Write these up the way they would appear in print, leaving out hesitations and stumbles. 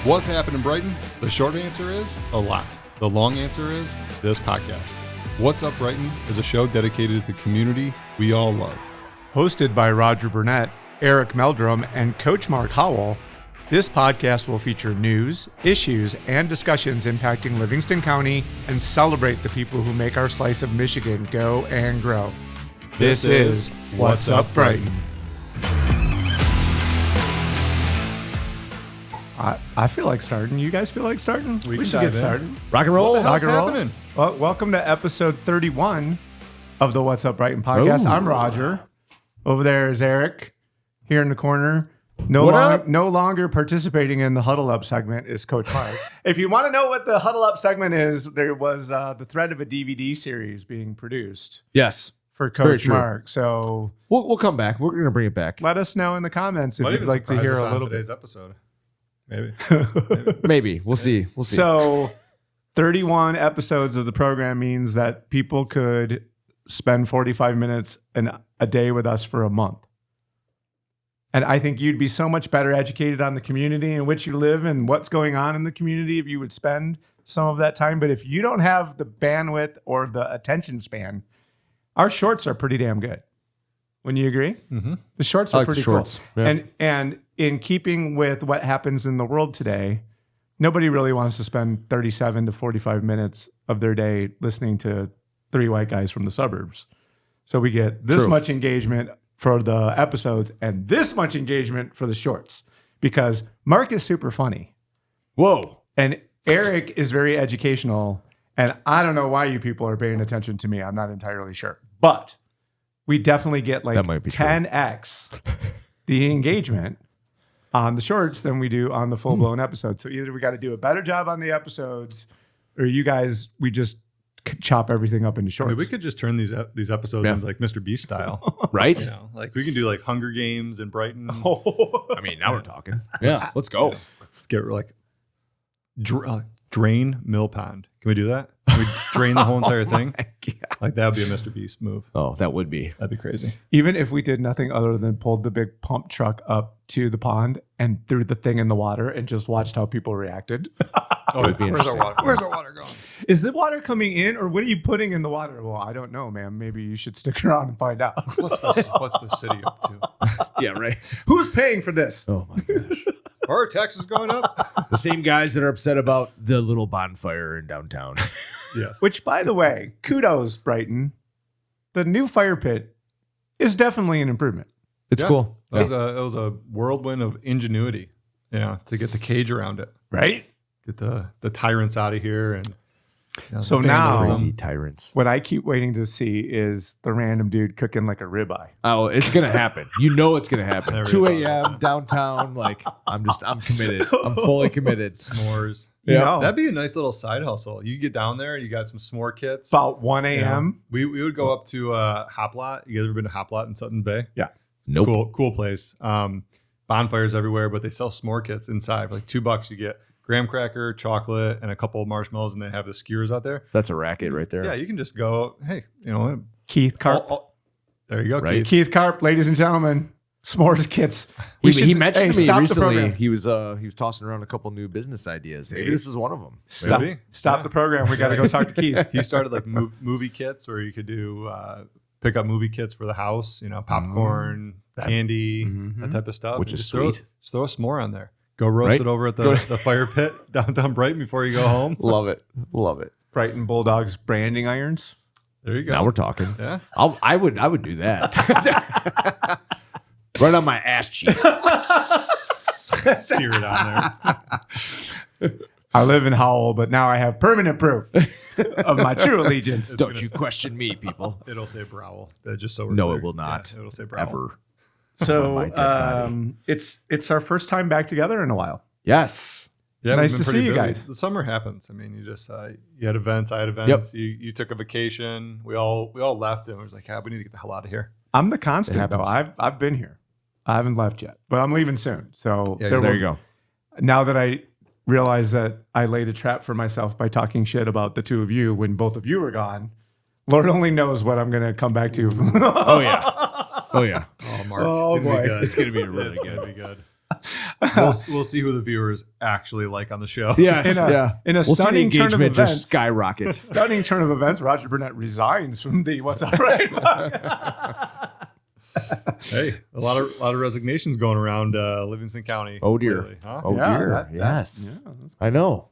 What's happening, Brighton? The short answer is a lot. The long answer is this podcast. What's Up Brighton is a show dedicated to the community we all love. Hosted by Roger Burnett, Eric Meldrum, and Coach Mark Howell, this podcast will feature news, issues, and discussions impacting Livingston County and celebrate the people who make our slice of Michigan go and grow. This is What's Up Brighton. I feel like starting. You guys feel like starting? We should get started. Rock and roll. What the hell's Rock and roll. happening? Well, welcome to episode 31 of the What's Up Brighton podcast. Ooh. I'm Roger. Over there is Eric. Here in the corner. No longer participating in the Huddle Up segment is Coach Mark. If you want to know what the Huddle Up segment is, there was the thread of a DVD series being produced Yes. for Coach Mark. So We'll come back. We're going to bring it back. let us know in the comments if Might you'd even like to surprise hear us a on little today's bit. episode. Maybe. Maybe. We'll see. We'll see. So 31 episodes of the program means that people could spend 45 minutes a day with us for a month. And I think you'd be so much better educated on the community in which you live and what's going on in the community if you would spend some of that time. But if you don't have the bandwidth or the attention span, our shorts are pretty damn good. Wouldn't you agree? Mm-hmm. The shorts I are like the pretty shorts. cool. Yeah. And in keeping with what happens in the world today, nobody really wants to spend 37 to 45 minutes of their day listening to three white guys from the suburbs. So we get this True. much engagement for the episodes and this much engagement for the shorts because Mark is super funny Whoa. and Eric is very educational. And I don't know why you people are paying attention to me. I'm not entirely sure, but we definitely get like That might be true. 10x the engagement on the shorts than we do on the full blown episodes. So either we got to do a better job on the episodes or you guys, we just chop everything up into I shorts. mean, we could just turn these episodes into like Mr. Beast style. Right? You know, like we can do like Hunger Games in Brighton. I mean, now we're talking. Yeah. Let's go. Let's get like drain Mill Pond. Can we do that? Can we drain the whole entire thing? Like that would be a Mr. Beast move. Oh, that would be. That'd be crazy. Even if we did nothing other than pulled the big pump truck up to the pond and threw the thing in the water and just watched how people reacted. Oh, would be where's our interesting. water? Where's our water going? Is the water coming in or what are you putting in the water? Well, I don't know, man. Maybe you should stick around and find out. What's the city up to? Yeah, right. Who's paying for this? Oh, my gosh. Are our taxes going up? The same guys that are upset about the little bonfire in downtown. Yes. Which, by the way, kudos, Brighton. The new fire pit is definitely an improvement. It's Yeah. cool. That was a whirlwind of ingenuity, to get the cage around it, Right? get the tyrants out of here, and So the now- vandalism. Crazy tyrants. What I keep waiting to see is the random dude cooking like a ribeye. Oh, it's going to happen. You know it's going to happen. Never 2 even thought a.m. downtown. Like, I'm committed. I'm fully committed. s'mores. You Yeah. know, That'd be a nice little side hustle. You get down there, you got some s'more kits. about 1 You know, a.m. we would go up to Hop Lot. You guys ever been to Hop Lot in Sutton Bay? Nope. Cool place. Bonfires everywhere, but they sell s'more kits inside for like $2. You get graham cracker, chocolate, and a couple of marshmallows, and they have the skewers out there. That's a racket right there. Yeah, you can just go, hey, Keith Carp. there you go, Right. Keith. Keith Carp, ladies and gentlemen, s'mores kits. He mentioned to me stop the recently. program. He was tossing around a couple new business ideas. Maybe this is one of them. Stop, Maybe. stop Yeah. the program. We got to go talk to Keith. He started like movie kits where you could do pick up movie kits for the house, popcorn, candy, that type of stuff. Which And is just throw- sweet. Just throw a s'more on there. Go roast Right? it over at the fire pit downtown Brighton before you go home. Love it. Love it. Brighton Bulldogs branding irons. There you go. Now we're talking. Yeah. I would do that. Right on my ass cheek. Sear it on there. I live in Howell, but now I have permanent proof of my true allegiance. Don't you question me, people. It'll say Browell. Just so we're No, clear. it will not. Yeah, it'll say Browell. Ever. So my dead body. it's our first time back together in a while. Yes. Yeah, Nice we've been to pretty see you busy. guys. The summer happens. I mean, you just you had events, I had events. You took a vacation. We all left, and it was like, we need to get the hell out of here. I'm the constant It though. happens. I've been here. I haven't left yet, but I'm leaving soon. So Yeah, There you go. Now that I realize that I laid a trap for myself by talking shit about the two of you when both of you were gone, Lord only knows what I'm going to come back to. Oh, yeah. Oh, yeah. Oh, Mark, Oh, it's gonna boy. be good. It's going to be really It's good. gonna be good. We'll see who the viewers actually like on the show. Yes. In a We'll see the stunning turn of engagement just events, skyrocket. stunning turn of events, Roger Burnett resigns from the What's Up Right. Hey, a lot of resignations going around Livingston County. Oh dear. Lately, huh? Oh Yeah, dear. Yes. I know.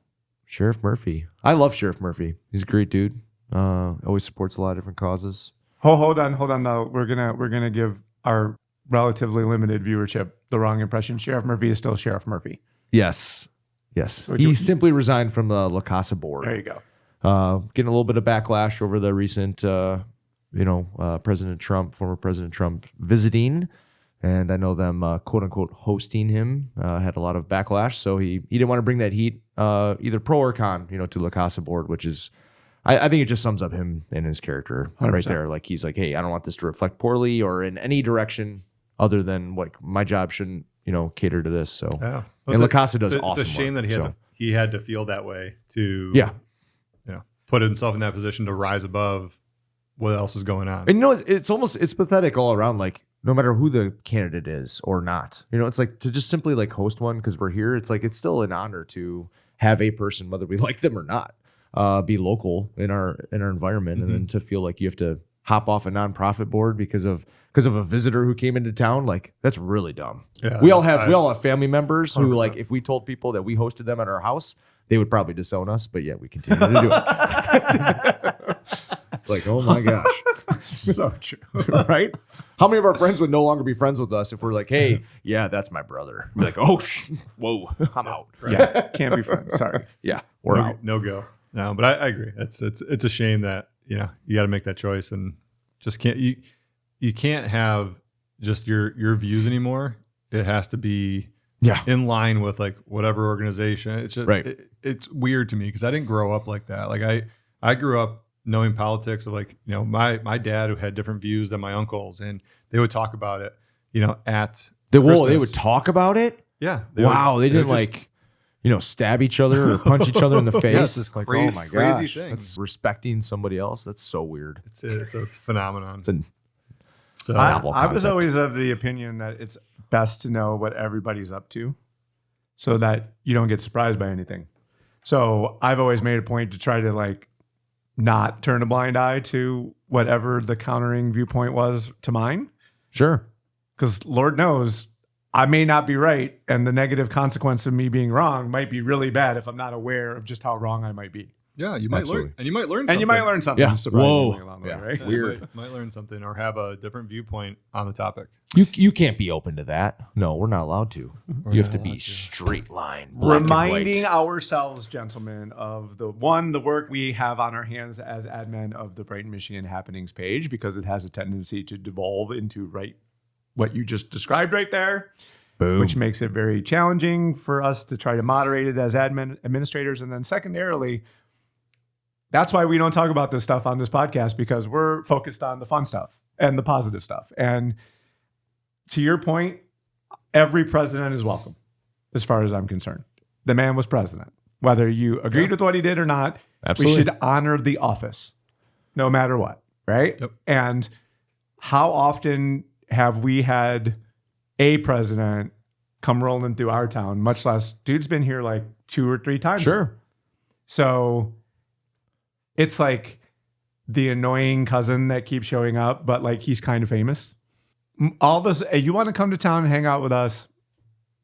Sheriff Murphy. I love Sheriff Murphy. He's a great dude. Always supports a lot of different causes. Hold on though. We're gonna give our relatively limited viewership the wrong impression. Sheriff Murphy is still Sheriff Murphy. Yes. He simply resigned from the Lacasa board. There you go. Getting a little bit of backlash over the recent, former President Trump visiting. And I know them, quote unquote, hosting him had a lot of backlash. So he didn't want to bring that heat, either pro or con, to Lacasa board, which is, I think it just sums up him and his character 100%. right there. Like he's like, hey, I don't want this to reflect poorly or in any direction other than like my job shouldn't, cater to this. So, Yeah. and Lacasa does awesome. It's a shame work, that he had to feel that way to put himself in that position to rise above what else is going on. And it's pathetic all around. Like no matter who the candidate is or not, it's like to just simply like host one because we're here. It's like it's still an honor to have a person, whether we like them or not, be local in our environment, and then to feel like you have to hop off a nonprofit board because of a visitor who came into town. Like that's really dumb. Yeah, we all have family members 100%. Who like if we told people that we hosted them at our house, they would probably disown us, but yet we continue to do it. It's like, oh my gosh. So true. Right? How many of our friends would no longer be friends with us if we're like, hey, yeah, that's my brother. We're like, oh, whoa, I'm out. Right. Yeah, can't be friends. Sorry. Yeah, we're out. No go. No, but I agree. It's a shame that, you got to make that choice and just can't, you can't have just your views anymore. It has to be in line with like whatever organization. It's just, right. It's weird to me because I didn't grow up like that. Like I grew up knowing politics of like, my dad who had different views than my uncles, and they would talk about it, at they would talk about it. Yeah. They didn't like, stab each other or punch each other in the face. Yes, it's like, crazy, oh my gosh, crazy thing. that's respecting somebody else. That's so weird. It's a phenomenon. I was always of the opinion that it's best to know what everybody's up to so that you don't get surprised by anything. So I've always made a point to try to like not turn a blind eye to whatever the countering viewpoint was to mine. Sure. Because Lord knows I may not be right, and the negative consequence of me being wrong might be really bad if I'm not aware of just how wrong I might be. Yeah, you might learn, and you might learn something. And you might learn something surprisingly along the way, right? Yeah, weird. Might learn something or have a different viewpoint on the topic. You can't be open to that. No, we're not allowed to. You have to be straight line. Reminding ourselves, gentlemen, of the work we have on our hands as admin of the Brighton, Michigan Happenings page, because it has a tendency to devolve into what you just described right there. Boom. Which makes it very challenging for us to try to moderate it as administrators. And then secondarily, that's why we don't talk about this stuff on this podcast, because we're focused on the fun stuff and the positive stuff. And to your point, every president is welcome, as far as I'm concerned. The man was president. Whether you agreed with what he did or not, absolutely, we should honor the office, no matter what, right? Yep. And how often have we had a president come rolling through our town, much less dude's been here like 2 or 3 times. Sure. So it's like the annoying cousin that keeps showing up, but like he's kind of famous. All this, hey, you want to come to town and hang out with us?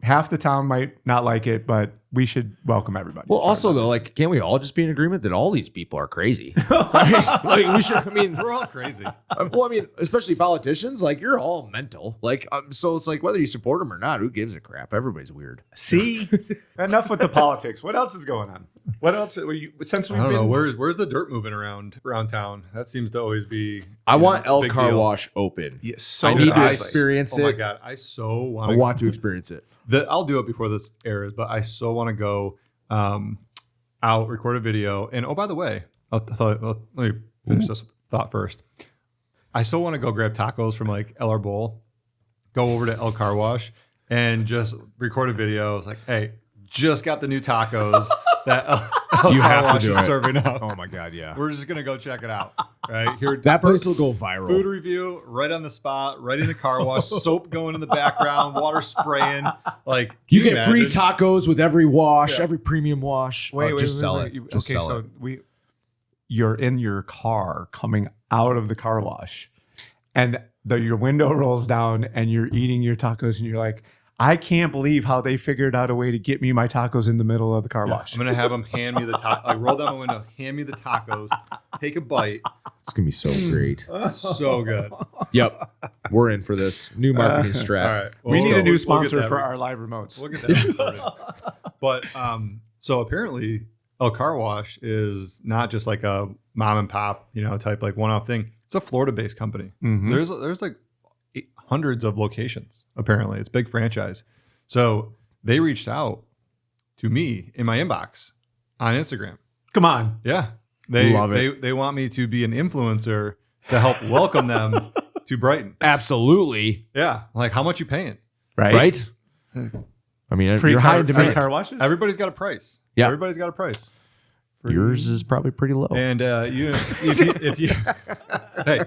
Half the town might not like it, but we should welcome everybody. Well, also though, like, can't we all just be in agreement that all these people are crazy? Right? Like, we should. I mean, we're all crazy. Well, I mean, especially politicians. Like, you're all mental. Like, so it's like whether you support them or not, who gives a crap? Everybody's weird. See, enough with the politics. What else is going on? What else? Since we've I don't know. Where's the dirt moving around town? That seems to always be. I want Car Wash open. Yes, so I need to experience it. Oh my god, I want to experience it. I'll do it before this airs, but I so want to go out, record a video. And oh, by the way, let me finish this thought first. I so want to go grab tacos from like LR Bowl, go over to El Car Wash, and just record a video. It's like, hey, just got the new tacos. that You Car have to Wash do is it. serving up. Oh my God, yeah. We're just gonna go check it out. Right here, That place will go viral. Food review, right on the spot, right in the car wash. Soap going in the background, water spraying. Like You can get free imagine? tacos with every wash, Yeah. every premium wash. Sell it. Just sell it. You're in your car coming out of the car wash, and your window rolls down, and you're eating your tacos, and you're like, I can't believe how they figured out a way to get me my tacos in the middle of the car wash. I'm gonna have them hand me the tacos. Like roll down my window, hand me the tacos, take a bite. It's gonna be so great. So good. Yep, we're in for this new marketing strat. All right, We need a new get sponsor that for our live remotes. We'll get that recorded. But so apparently, El Car Wash is not just like a mom and pop, type like one-off thing. It's a Florida-based company. Mhm. There's like hundreds of locations. Apparently, it's a big franchise. So they reached out to me in my inbox on Instagram. Come on. Yeah, they Love it. They want me to be an influencer to help welcome them to Brighton. Absolutely. Yeah, like how much you paying? Right? I mean, Free you're car, high in free demand. car washes? Everybody's got a price. Yeah. Everybody's got a price. Yours is probably pretty low. And if you hey,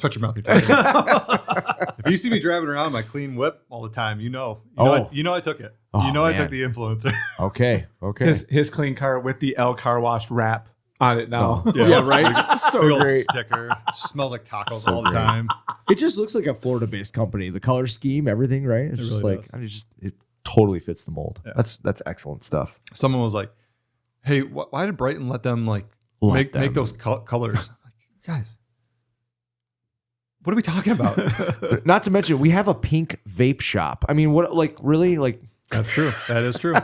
shut your mouth. You're talking. If you see me driving around my clean whip all the time, you know I took it. Oh, I man. took the influencer. Okay. His clean car with the El Car Wash wrap on it now. Yeah, right? So Big old great. sticker. Smells like tacos So all the great. time. It just looks like a Florida-based company. The color scheme, everything, right? It's It just really like does. it totally fits the mold. Yeah. That's excellent stuff. Someone was like, "Hey, why did Brighton let them Let make them. those colors?" I'm like, guys, what are we talking about? Not to mention, we have a pink vape shop. I mean, what? Like, really? Like, That's true. That is true.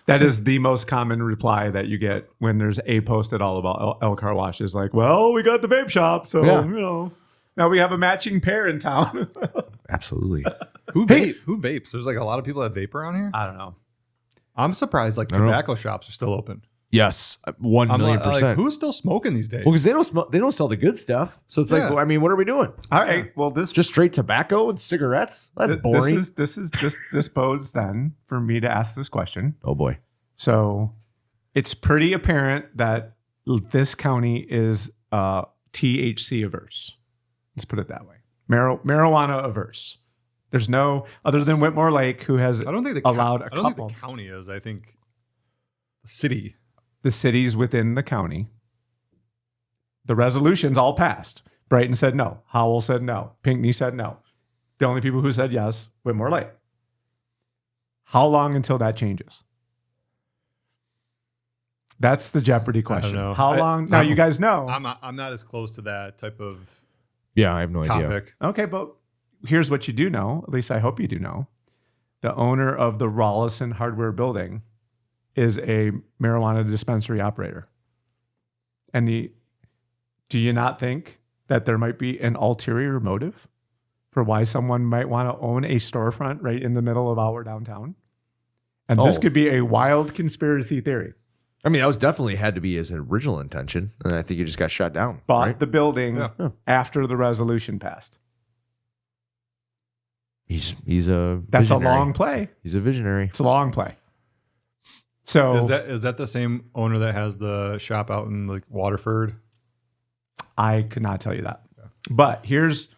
That is the most common reply that you get when there's a post at all about El Car Wash is like, well, we got the vape shop. So, Yeah. now we have a matching pair in town. absolutely. Who vapes? There's like a lot of people that vape around here. I don't know. I'm surprised like I don't know. tobacco shops are still open. Yes, 1 I'm million like, percent. who's still smoking these days? Well, because they don't sell the good stuff. So it's like, Yeah. well, I mean, what are we doing? All right. Well, this Just straight tobacco and cigarettes? That's boring. This bodes then for me to ask this question. Oh boy. So it's pretty apparent that this county is THC averse. Let's put it that way. Marijuana averse. There's no, other than Whitmore Lake, who has I don't think allowed a I don't couple. think the county is. I think the city. The cities within the county. The resolutions all passed. Brighton said no. Howell said no. Pinckney said no. The only people who said yes, Whitmore Lake. How long until that changes? That's the Jeopardy question. know. How long? Now you guys know. I'm not as close to that type of Yeah, I have no idea. topic. Okay, but here's what you do know. At least I hope you do know. The owner of the Rollison Hardware Building is a marijuana dispensary operator. And do you not think that there might be an ulterior motive for why someone might want to own a storefront right in the middle of our downtown? And this Oh. could be a wild conspiracy theory. I mean, that was definitely had to be his original intention. And I think he just got shut down. Bought right? the building Yeah. after the resolution passed. He's a That's visionary. a long play. He's a visionary. It's a long play. So Is that the same owner that has the shop out in like Waterford? I could not tell you that. But here's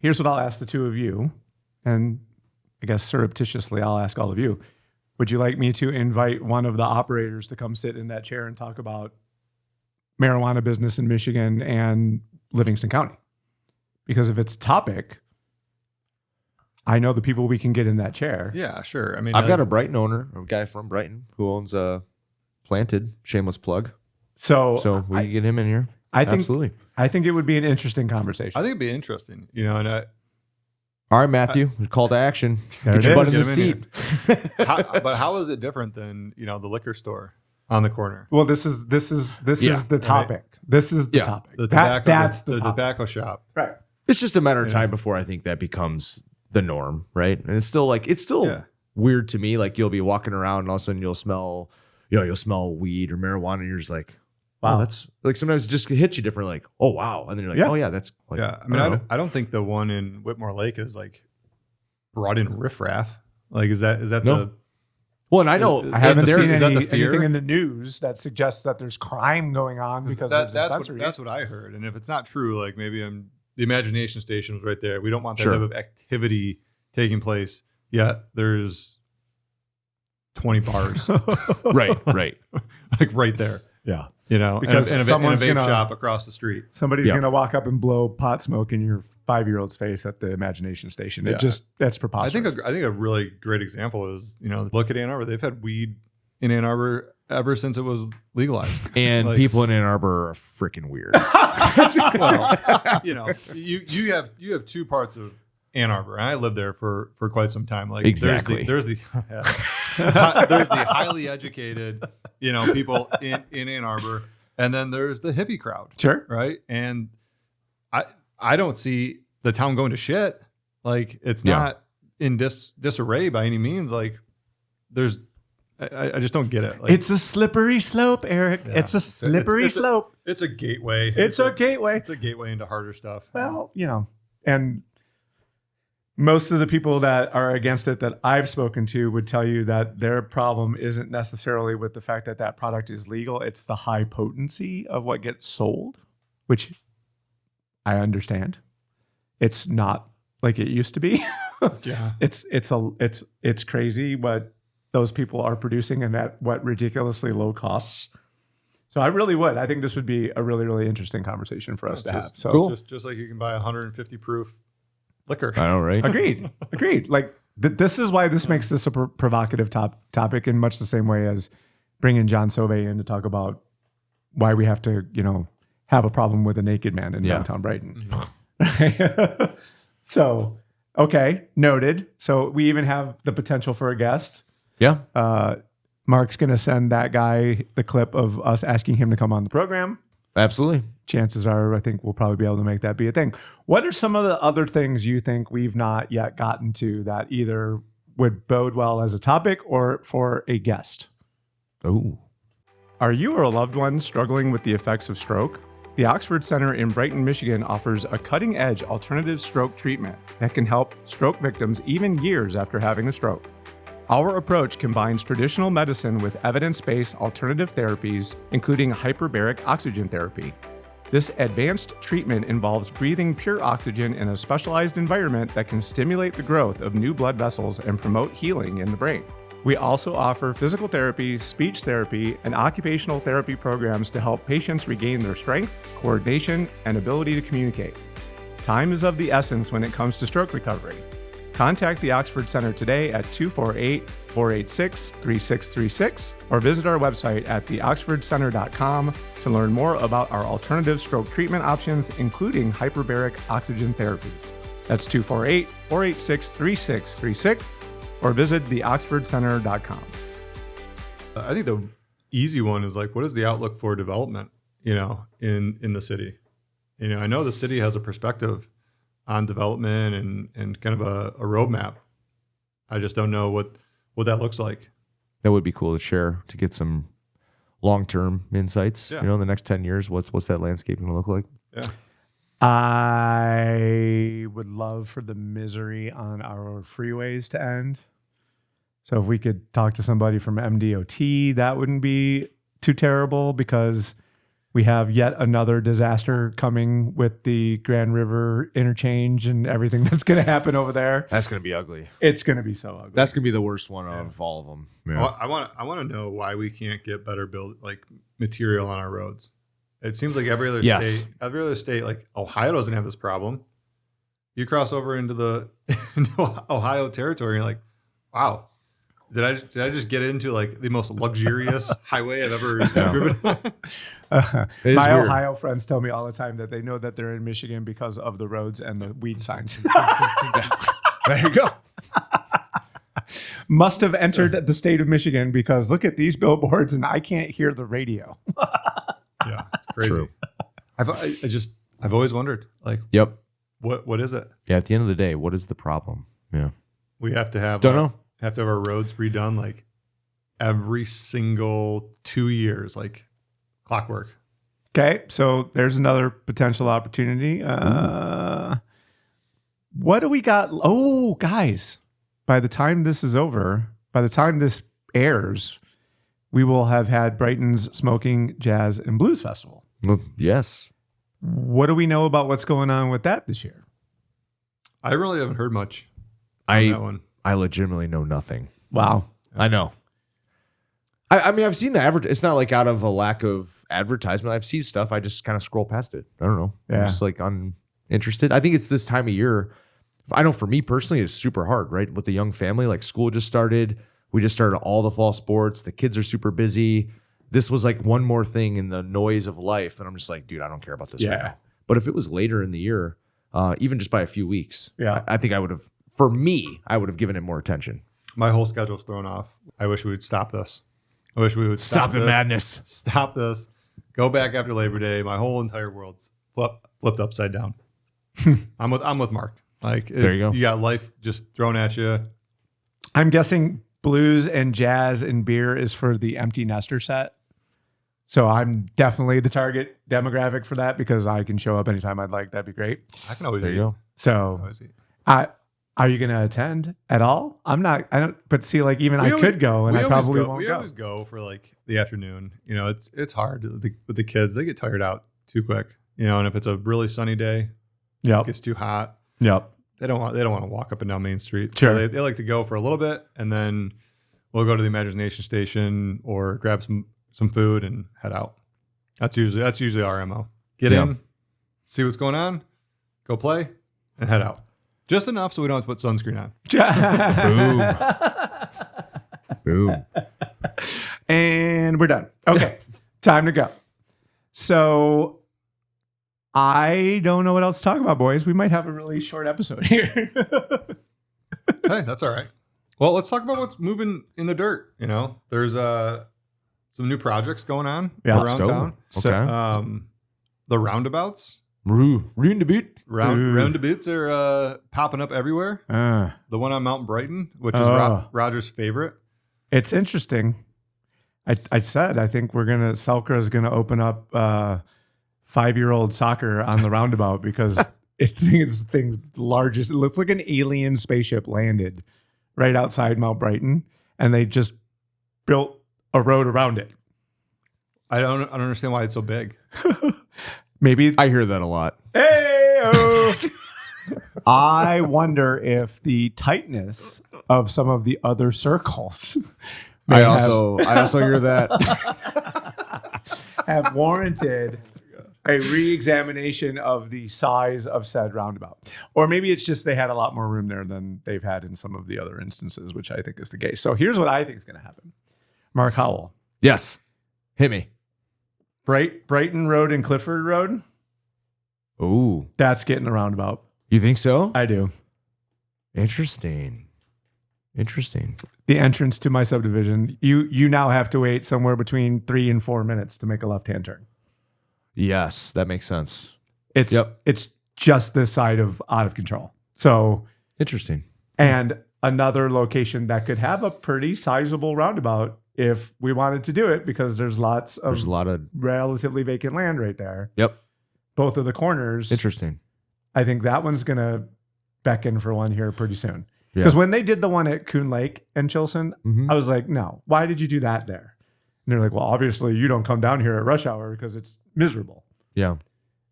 what I'll ask the two of you, and I guess surreptitiously I'll ask all of you. Would you like me to invite one of the operators to come sit in that chair and talk about marijuana business in Michigan and Livingston County? Because if it's a topic, I know the people we can get in that chair. Yeah, sure. I mean, I've got a Brighton owner, a guy from Brighton who owns Planted, shameless plug. So we can get him in here. Absolutely. I think it would be an interesting conversation. I think it'd be interesting. And All right, Matthew, call to action. There Get it your butt is. in the Get him seat. but how is it different than the liquor store on the corner? Well, this is the topic. This is the Yeah. topic. The tobacco, That's the topic. tobacco shop. Right. It's just a matter of time before I think that becomes the norm, right? And it's still Yeah. weird to me. Like you'll be walking around and all of a sudden you'll smell weed or marijuana and you're just like, wow, that's like sometimes it just hits you different. Like, oh wow. And then you're like, oh yeah, that's like, Yeah. I mean, I don't think the one in Whitmore Lake is like brought in riffraff. Like, is that No. Well, and I know I haven't seen is that the fear? anything in the news that suggests that there's crime going on because of the dispensary. That's what I heard. And if it's not true, like maybe the imagination station was right there. We don't want that Sure. type of activity taking place. Yet there's 20 bars, right. like right there. Yeah. You know, Because and a someone's vape gonna- shop across the street. Somebody's Yeah. going to walk up and blow pot smoke in your 5-year-old's face at the imagination station. Yeah. That's preposterous. I think a really great example is, look at Ann Arbor. They've had weed in Ann Arbor ever since it was legalized. And Like- people in Ann Arbor are freaking weird. Well, you have two parts of Ann Arbor, and I lived there for quite some time. Like Exactly. there's the there's the highly educated, people in Ann Arbor, and then there's the hippie crowd. Sure. Right. And I don't see the town going to shit. Like it's not in disarray by any means. Like I just don't get it. Like, It's a slippery slope, Eric. Yeah. It's a slippery slope. it's a gateway. It's a gateway. It's a gateway into harder stuff. Well, and most of the people that are against it that I've spoken to would tell you that their problem isn't necessarily with the fact that that product is legal. It's the high potency of what gets sold, which I understand. It's not like it used to be. Yeah. It's crazy what those people are producing and at what ridiculously low costs. So I really would. I think this would be a really, really interesting conversation for us to have. So cool. Just like you can buy 150 proof liquor. I know, right? Agreed. Like this is why this makes this a provocative topic in much the same way as bringing John Sauvé in to talk about why we have to, have a problem with a naked man in downtown Brighton. Mm-hmm. So, okay, noted. So we even have the potential for a guest. Yeah, Mark's going to send that guy the clip of us asking him to come on the program. absolutely. Chances are, I think we'll probably be able to make that be a thing. What are some of the other things you think we've not yet gotten to that either would bode well as a topic or for a guest? Oh, Are you or a loved one struggling with the effects of stroke? The Oxford Center in Brighton, Michigan offers a cutting-edge alternative stroke treatment that can help stroke victims even years after having a stroke. Our approach combines traditional medicine with evidence-based alternative therapies, including hyperbaric oxygen therapy. This advanced treatment involves breathing pure oxygen in a specialized environment that can stimulate the growth of new blood vessels and promote healing in the brain. We also offer physical therapy, speech therapy, and occupational therapy programs to help patients regain their strength, coordination, and ability to communicate. Time is of the essence when it comes to stroke recovery. Contact the Oxford Center today at 248-486-3636 or visit our website at theoxfordcenter.com to learn more about our alternative stroke treatment options, including hyperbaric oxygen therapy. That's 248-486-3636 or visit theoxfordcenter.com. I think the easy one is like, what is the outlook for development, in the city? I know the city has a perspective on development and kind of a roadmap. I just don't know what that looks like. that would be cool to share to get some long-term insights. Yeah. In the next 10 years, what's that landscape going to look like? Yeah. I would love for the misery on our freeways to end. So if we could talk to somebody from MDOT, that wouldn't be too terrible because we have yet another disaster coming with the Grand River interchange and everything that's going to happen over there. That's going to be ugly. It's going to be so ugly. That's going to be the worst one of all of them. Yeah. I want to know why we can't get better material on our roads. It seems like every other state, like Ohio doesn't have this problem. You cross over into Ohio territory, and you're like, wow, did I just get into like the most luxurious highway I've ever driven on? My weird. Ohio friends tell me all the time that they know that they're in Michigan because of the roads and the weed signs. There you go. Must have entered the state of Michigan because look at these billboards and I can't hear the radio. Yeah, it's crazy. True. I've always wondered, like, Yep. what is it? Yeah. At the end of the day, what is the problem? Yeah. We have to have Don't know. Have to have our roads redone like every single 2 years, like clockwork. Okay, so there's another potential opportunity. What do we got? Oh, guys, by the time this is over, by the time this airs, we will have had Brighton's Smoking, Jazz, and Blues Festival. Well, yes. What do we know about what's going on with that this year? I really haven't heard much on that one. I legitimately know nothing. Wow. I know. I mean, I've seen the It's not like out of a lack of advertisement. I've seen stuff. I just kind of scroll past it. I don't know. Yeah. I'm just like uninterested. I think it's this time of year. I know for me personally, it's super hard, right? With the young family, like school just started. We just started all the fall sports. The kids are super busy. This was like one more thing in the noise of life. And I'm just like, dude, I don't care about this right now. But if it was later in the year, even just by a few weeks, I think I would have, for me, I would have given it more attention. My whole schedule's thrown off. I wish we would stop this. I wish we would stop the madness. Stop this. Go back after Labor Day. My whole entire world's flipped upside down. I'm with Mark. Like, there you go. You got life just thrown at you. I'm guessing blues and jazz and beer is for the empty nester set. So I'm definitely the target demographic for that because I can show up anytime I'd like. That'd be great. I can always there eat. You go. So are you going to attend at all? I don't, but see, like even I could go and I probably won't go. We always go for like the afternoon. You know, it's hard with the kids. They get tired out too quick, you know, and if it's a really sunny day, it gets too hot. Yep. They don't want to walk up and down Main Street. Sure. So they like to go for a little bit and then we'll go to the Imagination Station or grab some food and head out. That's usually our MO. Get in, see what's going on, go play, and head out. Just enough so we don't have to put sunscreen on. Boom. Boom. And we're done. Okay. Time to go. So I don't know what else to talk about, boys. We might have a really short episode here. Hey, that's all right. Well, let's talk about what's moving in the dirt. You know, there's some new projects going on around town. Okay. The Roundabouts. Roundabouts are popping up everywhere. The one on Mount Brighton, which is Roger's favorite. It's interesting. I said I think Selkra is gonna open up 5-year-old soccer on the roundabout because it's the thing's largest. It looks like an alien spaceship landed right outside Mount Brighton, and they just built a road around it. I don't understand why it's so big. Maybe I hear that a lot. Hey-o. I wonder if the tightness of some of the other circles I also hear that have warranted a re-examination of the size of said roundabout. Or maybe it's just they had a lot more room there than they've had in some of the other instances, which I think is the case. So here's what I think is going to happen. Mark Howell. Yes. Hit me. Brighton Road and Clifford Road. Ooh. That's getting a roundabout. You think so? I do. Interesting. The entrance to my subdivision, you now have to wait somewhere between 3 and 4 minutes to make a left-hand turn. Yes, that makes sense. It's just this side of out of control. So interesting. And another location that could have a pretty sizable roundabout if we wanted to do it, because there's a lot of relatively vacant land right there. Yep. Both of the corners. Interesting. I think that one's going to beckon for one here pretty soon. Because when they did the one at Coon Lake and Chilson, I was like, no, why did you do that there? And they're like, well, obviously you don't come down here at rush hour because it's miserable. Yeah.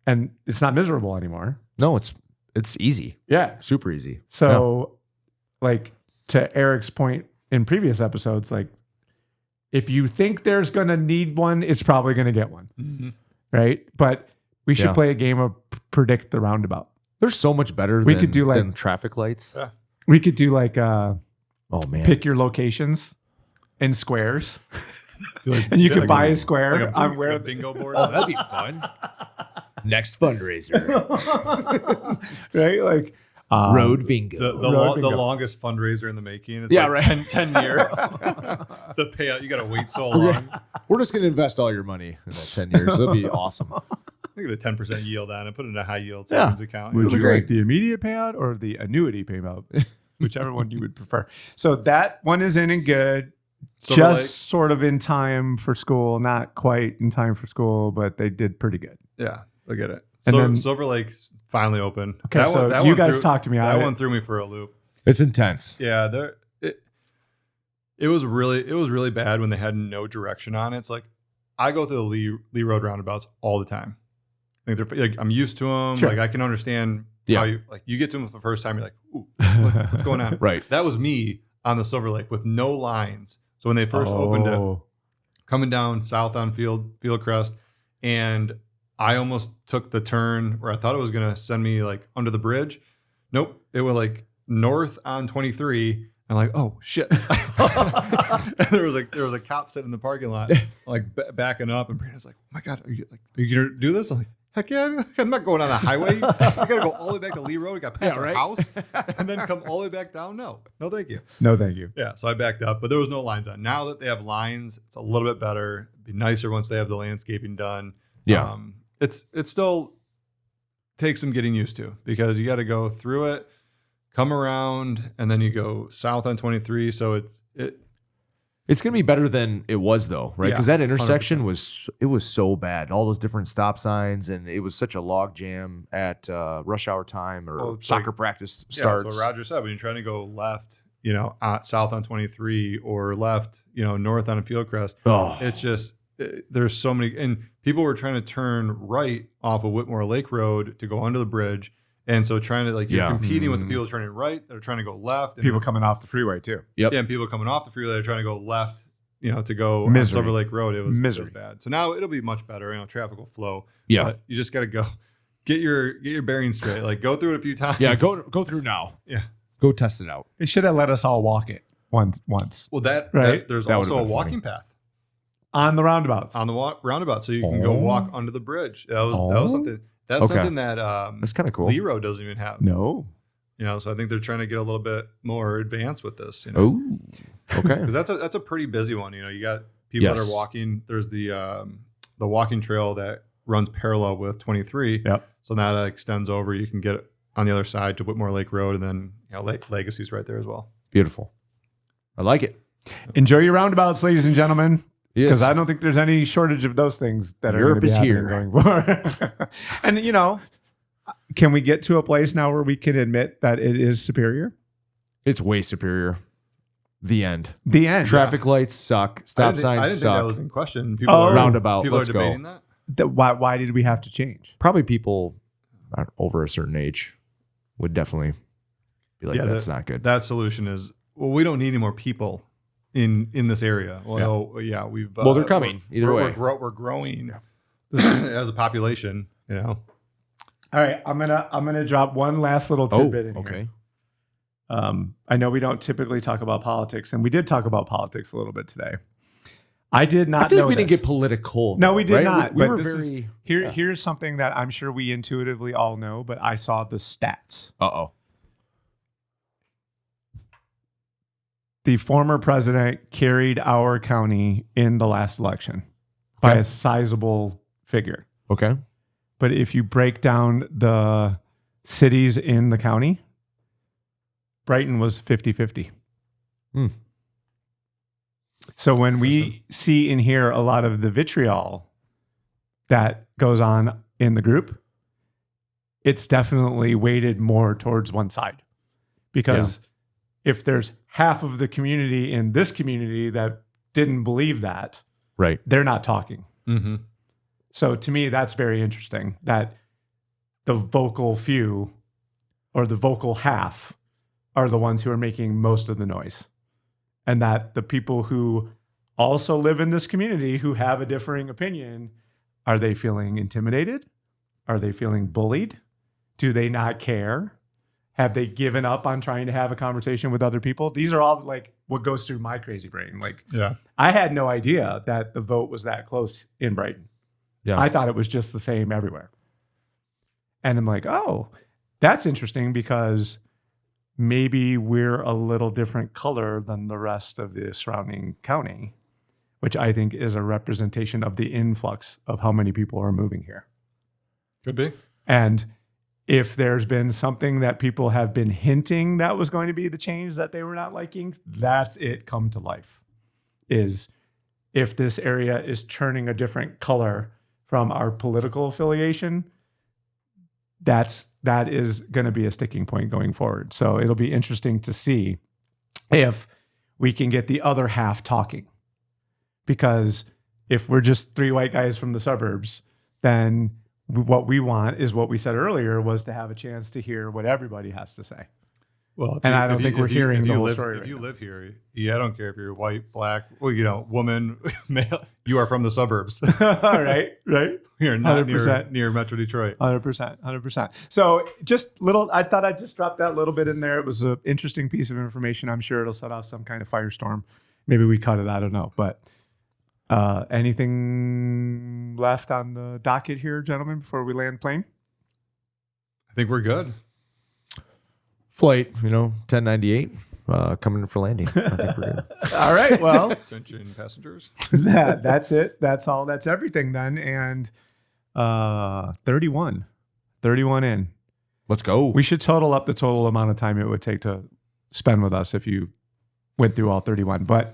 And it's not miserable anymore. No, it's easy. Yeah. Super easy. So like to Eric's point in previous episodes, like if you think there's going to need one, it's probably going to get one. Mm-hmm. Right. But we should play a game of predict the roundabout. There's so much better than traffic lights. Yeah. We could do like pick your locations in squares. And you could buy a square on where a bingo board. Oh, that'd be fun. Next fundraiser. Right? Like road bingo. The longest fundraiser in the making. It's 10 years. The payout, you got to wait so long. We're just going to invest all your money in that 10 years. That'd be awesome. I get a 10% yield on it, put it in a high yield savings account. Would you like the immediate payout or the annuity payout? Whichever one you would prefer. So that one is in and good. Just sort of in time for school, not quite in time for school, but they did pretty good. Yeah, I get it. And then Silver Lake's finally open. Okay, that you guys talk to me. That one threw me for a loop. It's intense. Yeah, It was really bad when they had no direction on it. It's like I go through the Lee Road roundabouts all the time. I think they're like, I'm used to them. Sure. Like I can understand how you get to them for the first time. You're like, ooh, what's going on? Right. That was me on the Silver Lake with no lines. So when they first opened it, coming down south on Fieldcrest, and I almost took the turn where I thought it was going to send me like under the bridge. Nope. It went like north on 23. I'm like, oh shit. And there was a cop sitting in the parking lot, like backing up, and Brandon's like, oh my God, are you gonna do this? I'm like, heck yeah, I'm not going on the highway. I gotta go all the way back to Lee Road. I got past our house and then come all the way back down. No, thank you. No, thank you. Yeah, so I backed up, but there was no lines on. Now that they have lines, it's a little bit better. It'd be nicer once they have the landscaping done. Yeah. It still takes some getting used to because you got to go through it, come around, and then you go south on 23. So it's going to be better than it was though, right? Because that intersection was so bad. All those different stop signs, and it was such a log jam at rush hour time or soccer practice starts. That's what Roger said. When you're trying to go left, south on 23 or left, north on a Fieldcrest, it's just there's so many. And people were trying to turn right off of Whitmore Lake Road to go under the bridge. And so trying to you're competing with the people turning right, they're trying to go left. And people coming off the freeway too. Yep. Yeah, and people coming off the freeway, they're trying to go left, to go on Silver Lake Road. It was bad. So now it'll be much better. Traffic will flow. Yeah. But you just got to go get your bearings straight. Like go through it a few times. Yeah, go through now. Yeah. Go test it out. They should have let us all walk it once. Well, right. There's that also a walking path on the roundabouts. On the roundabout, so you can go walk under the bridge. That was something. That's something that that's kind of cool. Lee Road doesn't even have. No. So I think they're trying to get a little bit more advanced with this. Oh, okay. Because that's a pretty busy one. You got people that are walking. There's the walking trail that runs parallel with 23. Yep. So now that extends over. You can get on the other side to Whitmore Lake Road, and then Legacy's right there as well. Beautiful. I like it. Enjoy your roundabouts, ladies and gentlemen. Yes. Because I don't think there's any shortage of those things that Europe are is here going forward. And can we get to a place now where we can admit that it is superior? It's way superior. The end. The end. Traffic lights suck. Stop signs I didn't suck. think that was in question. People roundabout. People Let's are debating that. Why did we have to change? Probably people over a certain age would definitely be like, that's not good. That solution is, we don't need any more people in this area. Well, we've they're coming either way. We're growing as a population. All right, I'm gonna drop one last little tidbit in here. Okay. I know we don't typically talk about politics, and we did talk about politics a little bit today. I did not. I feel know like we this. didn't get political. No, we did right? not. We but were this very. Is, here's something that I'm sure we intuitively all know, but I saw the stats. The former president carried our county in the last election by a sizable figure. Okay. But if you break down the cities in the county, Brighton was 50-50. So when we see and hear a lot of the vitriol that goes on in the group, it's definitely weighted more towards one side. Because if there's half of the community in this community that didn't believe that, right, they're not talking. Mm-hmm. So to me, that's very interesting that the vocal few or the vocal half are the ones who are making most of the noise. And that the people who also live in this community who have a differing opinion, are they feeling intimidated? Are they feeling bullied? Do they not care? Have they given up on trying to have a conversation with other people? These are all like what goes through my crazy brain. I had no idea that the vote was that close in Brighton. Yeah. I thought it was just the same everywhere. And I'm like, oh, that's interesting because maybe we're a little different color than the rest of the surrounding county, which I think is a representation of the influx of how many people are moving here. Could be. And if there's been something that people have been hinting that was going to be the change that they were not liking, that's it come to life. Is if this area is turning a different color from our political affiliation, that is going to be a sticking point going forward. So it'll be interesting to see if we can get the other half talking. Because if we're just three white guys from the suburbs, then what we want is what we said earlier, was to have a chance to hear what everybody has to say. Well, and I don't think we're hearing the whole story. If you live here, I don't care if you're white, black, well, woman, male, you are from the suburbs. right. You're not near Metro Detroit. 100%. So I thought I'd just drop that little bit in there. It was an interesting piece of information. I'm sure it'll set off some kind of firestorm. Maybe we cut it. I don't know. But anything left on the docket here, gentlemen, before we land plane? I think we're good. Flight, 1098, coming in for landing. I think we're good. All right, well. Attention passengers. That's it. That's all. That's everything then. And 31 in. Let's go. We should total up the total amount of time it would take to spend with us if you went through all 31. But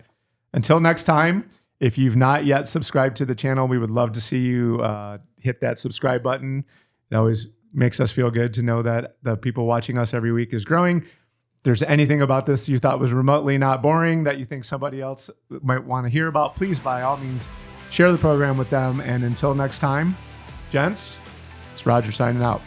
until next time, if you've not yet subscribed to the channel, we would love to see you hit that subscribe button. It always makes us feel good to know that the people watching us every week is growing. If there's anything about this you thought was remotely not boring that you think somebody else might want to hear about, please, by all means, share the program with them. And until next time, gents, it's Roger signing out.